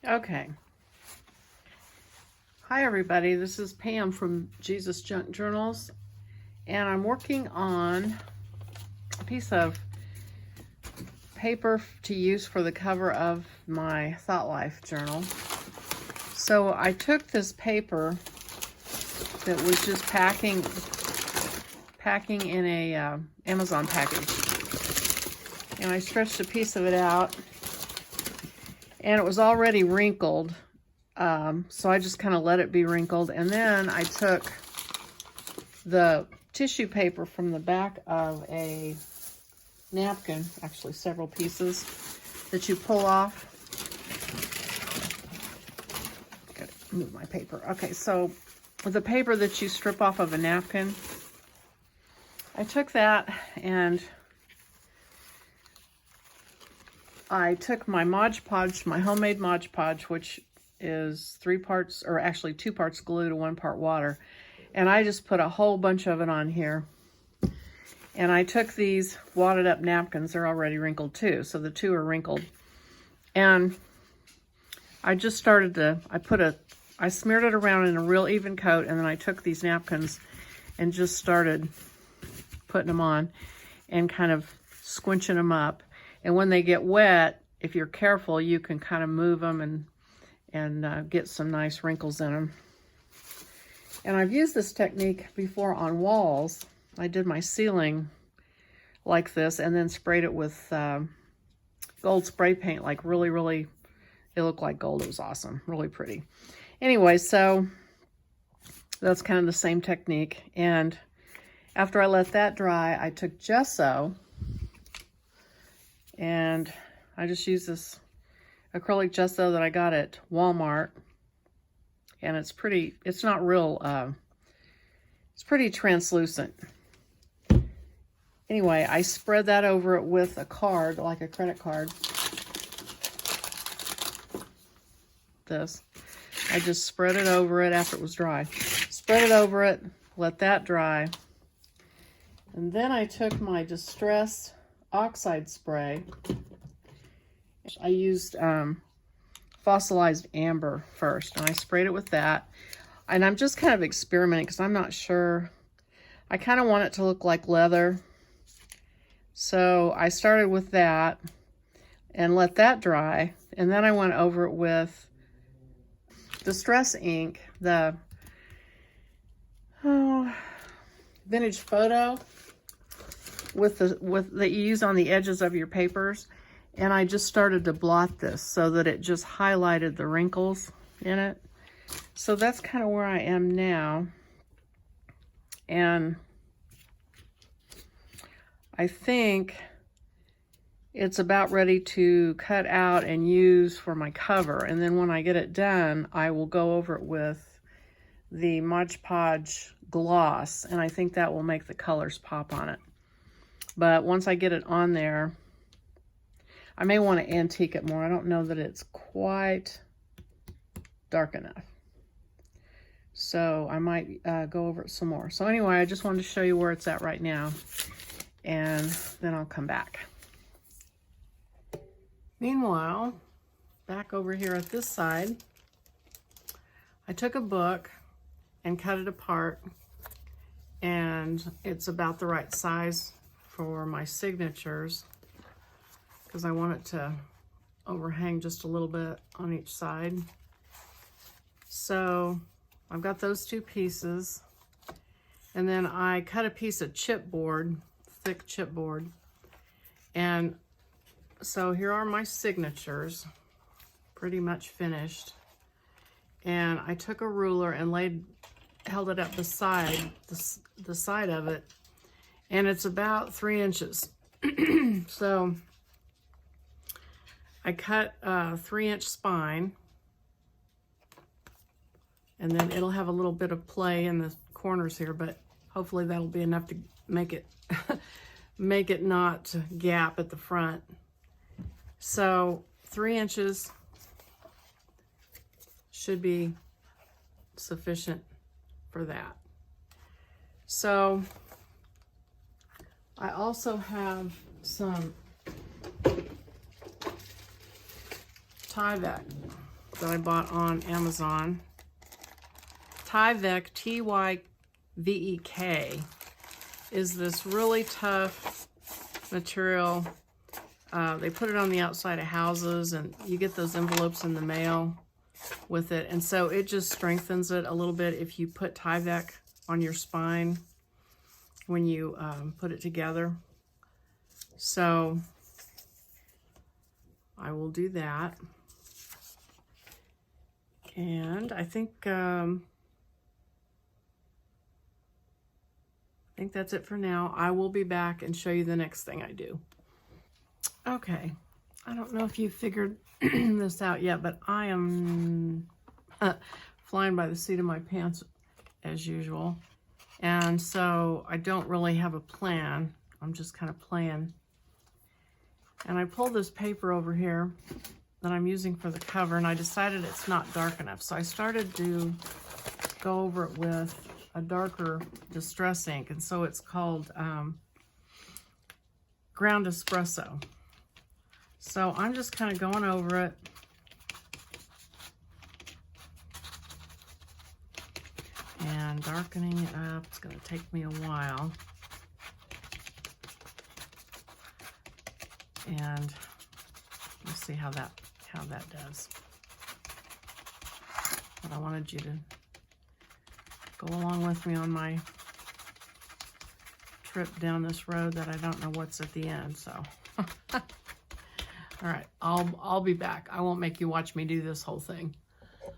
Okay. Hi everybody, this is Pam from Jesusjunkjournals, and I'm working on a piece of paper to use for the cover of my Thought Life journal. So I took this paper that was just packing in a Amazon package, and I stretched a piece of it out, and it was already wrinkled. So I just kind of let it be wrinkled, and then I took the tissue paper from the back of a napkin, actually several pieces that you pull off. Gotta move my paper. Okay, so with the paper that you strip off of a napkin, I took that and I took my Mod Podge, my homemade Mod Podge, which is 3 parts, or actually 2 parts glue to 1 part water. And I just put a whole bunch of it on here. And I took these wadded up napkins, they're already wrinkled too, so the 2 are wrinkled. And I just started to, I smeared it around in a real even coat, and then I took these napkins and just started putting them on and kind of squinching them up. And when they get wet, if you're careful, you can kind of move them and get some nice wrinkles in them. And I've used this technique before on walls. I did my ceiling like this and then sprayed it with gold spray paint, like really, it looked like gold. It was awesome, really pretty. Anyway, so that's kind of the same technique. And after I let that dry, I took gesso, and I just used this acrylic gesso that I got at Walmart, and it's pretty, it's not real, it's pretty translucent. Anyway, I spread that over it with a card, like a credit card. This. I just spread it over it after it was dry. Spread it over it, let that dry. And then I took my Distress Oxide spray. I used fossilized amber first, and I sprayed it with that. And I'm just kind of experimenting because I'm not sure. I kind of want it to look like leather. So I started with that and let that dry. And then I went over it with Distress ink, the Vintage Photo that you use on the edges of your papers. And I just started to blot this so that it just highlighted the wrinkles in it. So that's kind of where I am now. And I think it's about ready to cut out and use for my cover. And then when I get it done, I will go over it with the Mod Podge gloss. And I think that will make the colors pop on it. But once I get it on there, I may want to antique it more. I don't know that it's quite dark enough. So I might go over it some more. So anyway, I just wanted to show you where it's at right now, and then I'll come back. Meanwhile, back over here at this side, I took a book and cut it apart, and it's about the right size for my signatures, because I want it to overhang just a little bit on each side. So I've got those 2 pieces, and then I cut a piece of chipboard, thick chipboard, and so here are my signatures, pretty much finished. And I took a ruler and held it up beside the side of it, and it's about 3 inches. So I cut a 3-inch spine, and then it'll have a little bit of play in the corners here, but hopefully that'll be enough to make it make it not gap at the front. So 3 inches should be sufficient for that. So I also have some Tyvek that I bought on Amazon. Tyvek, Tyvek, is this really tough material. They put it on the outside of houses, and you get those envelopes in the mail with it. And so it just strengthens it a little bit if you put Tyvek on your spine when you put it together. So I will do that. And I think that's it for now. I will be back and show you the next thing I do. Okay, I don't know if you figured this out yet, but I am flying by the seat of my pants as usual. And so I don't really have a plan. I'm just kind of playing. And I pulled this paper over here that I'm using for the cover, and I decided it's not dark enough. So I started to go over it with a darker distress ink, and so it's called Ground Espresso. So I'm just kind of going over it. And darkening it up. It's going to take me a while. And we'll see how that does. But I wanted you to go along with me on my trip down this road that I don't know what's at the end. So, all right, I'll be back. I won't make you watch me do this whole thing.